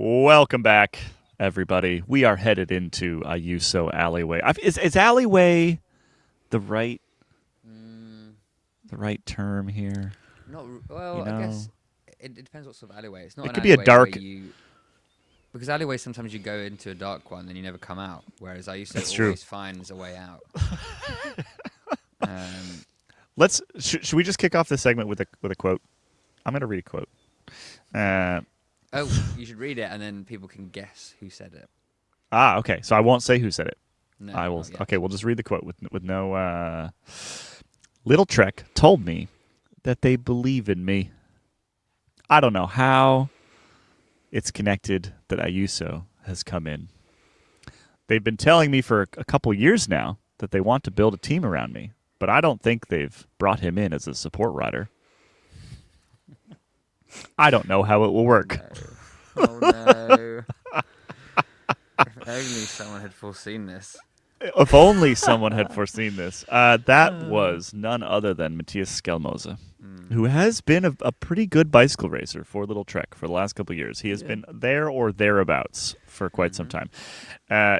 Welcome back, everybody. We are headed into Ayuso alleyway. Is alleyway the right term here? Not well. You know? I guess it depends what sort of alleyway. It's not It an could be a alleyway dark- where because alleyway sometimes you go into a dark one and you never come out. Whereas I used to That's true. always finds a way out. Should we just kick off this segment with a quote? I'm going to read a quote. You should read it and then people can guess who said it. Okay. So I won't say who said it. No, I will. not yet. Okay, we'll just read the quote with no. Lidl-Trek told me that they believe in me. I don't know how it's connected that Ayuso has come in. They've been telling me for a couple years now that they want to build a team around me, but I don't think they've brought him in as a support rider. I don't know how it will work. Oh no! If only someone had foreseen this. If only someone had foreseen this. That was none other than Matthias Skelmose, who has been a pretty good bicycle racer for Lidl-Trek for the last couple of years. He has been there or thereabouts for quite some time.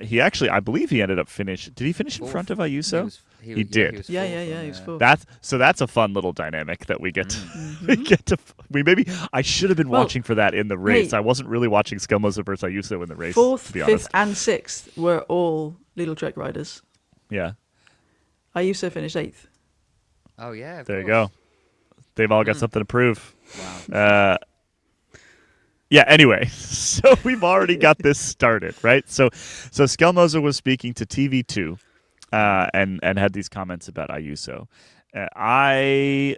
He actually, I believe he ended up Did he finish in front of Ayuso? He did. He He was fourth. That's a fun little dynamic that we get to. I should have been watching for that in the race. Hey, I wasn't really watching Skelmose versus Ayuso in the race. Fourth, to be fifth, honest. and sixth were all Lidl-Trek riders. Yeah. Ayuso finished 8th. Oh yeah. There you go. They've all got something to prove. Wow. Yeah, anyway, so we've already got this started, right? So Skelmose was speaking to TV2 and had these comments about Ayuso. I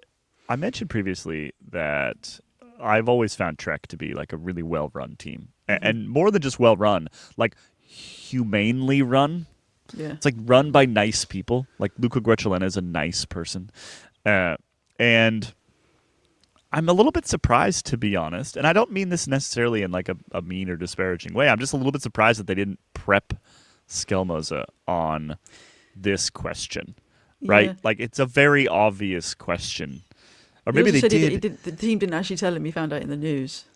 mentioned previously that I've always found Trek to be like a really well-run team. And more than just well-run, like humanely run. Yeah. It's like run by nice people. Like Luca Guercilena is a nice person. And I'm a little bit surprised, to be honest. And I don't mean this necessarily in like a mean or disparaging way. I'm just a little bit surprised that they didn't prep Skelmose on this question. Right? Yeah. Like it's a very obvious question. Or He maybe also they said did. the team didn't actually tell him. He found out in the news.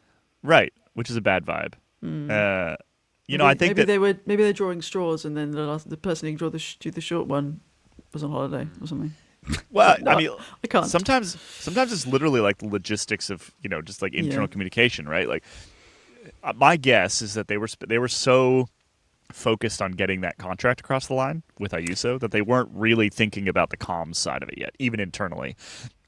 Right, which is a bad vibe. I think maybe they're drawing straws, and then the person who can do the short one was on holiday or something. Well, No, I mean, I can't. Sometimes it's literally like the logistics of just like internal communication, right? Like, my guess is that they were so focused on getting that contract across the line with Ayuso that they weren't really thinking about the comms side of it yet, even internally.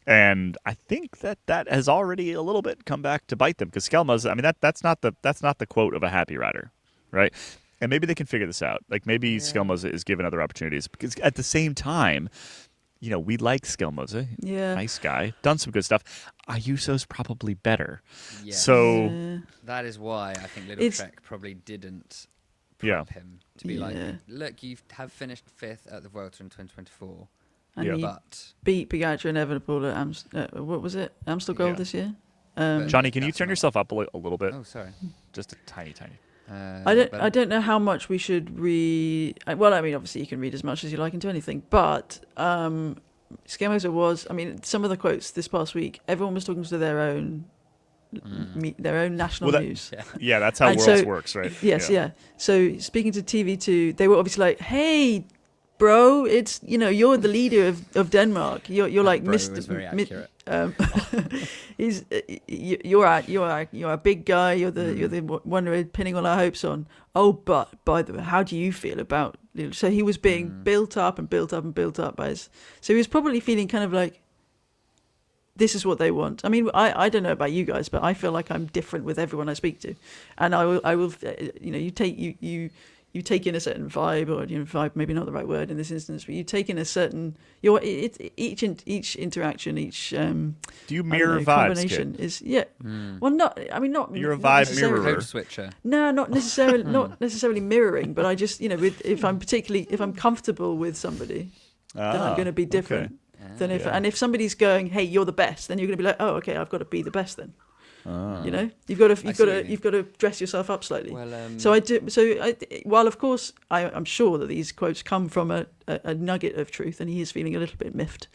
And I think that has already a little bit come back to bite them because Skelmose, I mean, that's not the quote of a happy rider, right? And maybe they can figure this out. Like maybe Skelmose is given other opportunities because at the same time, we like Skelmose. Yeah. Nice guy. Done some good stuff. Ayuso's probably better. Yeah. So That is why I think Lidl-Trek probably didn't prep him to be like, look, you have finished 5th at the Vuelta in 2024. And he beat Pogacar and Evenepoel at what was it? Amstel Gold this year. Johnny, can you turn yourself up a little bit? Oh, sorry. Just a tiny. I don't know how much we should read. Well, I mean, obviously you can read as much as you like into anything, but Skelmose was. I mean, some of the quotes this past week, everyone was talking to their own national news. Yeah, that's how Worlds works, right? Yes, yeah. So speaking to TV2, they were obviously like, "Hey, bro, it's you're the leader of Denmark. You're like Mr. Was very accurate. You're a big guy. You're the one we're pinning all our hopes on. Oh, but by the way, how do you feel about?" So he was being built up and built up and built up by his. So he was probably feeling kind of like, this is what they want. I mean, I don't know about you guys, but I feel like I'm different with everyone I speak to, and I will you take in a certain vibe, or vibe maybe not the right word in this instance, but you take in a certain each interaction, each do you mirror vibes? Combination is well, not you're a not vibe mirror code switcher. No, not necessarily mirroring, but I just if I'm comfortable with somebody, then I'm going to be different. Than if somebody's going, hey, you're the best, then you're going to be like, oh, okay, I've got to be the best then. You've got to dress yourself up slightly. Well, while of course I'm sure that these quotes come from a nugget of truth, and he is feeling a little bit miffed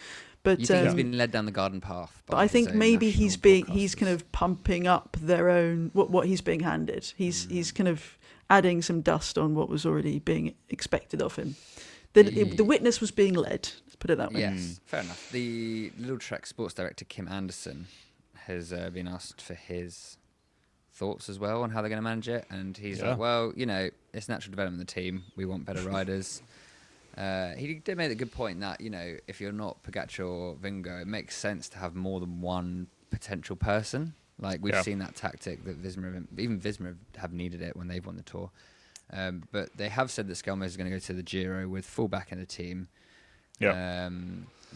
But you think he's been led down the garden path. But I think maybe he's kind of pumping up their own what he's being handed. He's kind of adding some dust on what was already being expected of him. The witness was being led. Let's put it that way. Yes, fair enough. The Lidl-Trek sports director Kim Anderson has been asked for his thoughts as well on how they're going to manage it, and he's like, well, it's natural development of the team. We want better riders. He did make a good point that, if you're not Pogacar or Vingegaard, it makes sense to have more than one potential person. Like, we've seen that tactic that Visma have needed it when they've won the Tour. But they have said that Skelmos is going to go to the Giro with full back in the team. Yeah.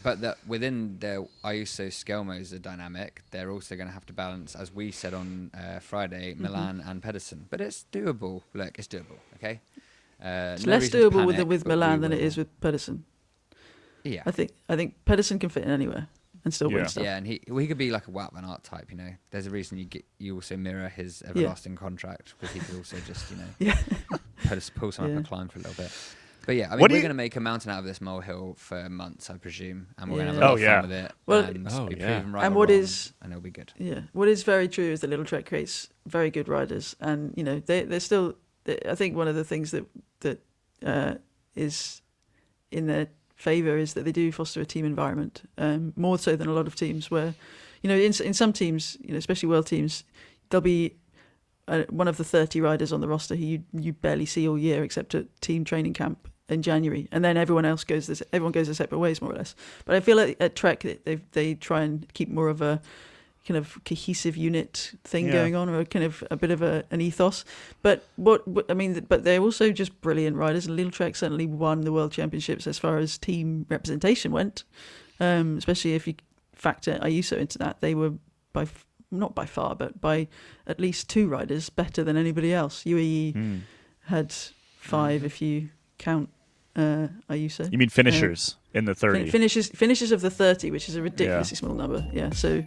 But that within their Ayuso-Skelmos dynamic, they're also going to have to balance, as we said on Friday, Milan and Pedersen. But it's doable. Look, it's doable, okay? It's less doable with Milan than it is with Pedersen. Yeah, I think Pedersen can fit in anywhere and still win stuff. Yeah, and he could be like a Wout van Aert type. There's a reason you also mirror his everlasting contract, because he could also just pull someone up and climb for a little bit. But yeah, I mean, we're going to make a mountain out of this molehill for months, I presume, and we're going to have a lot of fun with it. Well, and be proven right and and it'll be good. Yeah, what is very true is that Lidl-Trek creates very good riders, and they're still. I think one of the things that is in their favour is that they do foster a team environment, more so than a lot of teams where, in some teams, especially world teams, there'll be one of the 30 riders on the roster who you barely see all year except at team training camp in January, and then everyone goes their separate ways, more or less. But I feel like at Trek they try and keep more of a kind of cohesive unit thing going on, or kind of a bit of an ethos. But but they're also just brilliant riders, and Lidl-Trek certainly won the World Championships as far as team representation went, especially if you factor Ayuso into that. They were not by far, but by at least 2 riders better than anybody else. UAE had 5 if you count Ayuso. You mean finishers in the 30? Finishes of the 30, which is a ridiculously small number. Yeah, so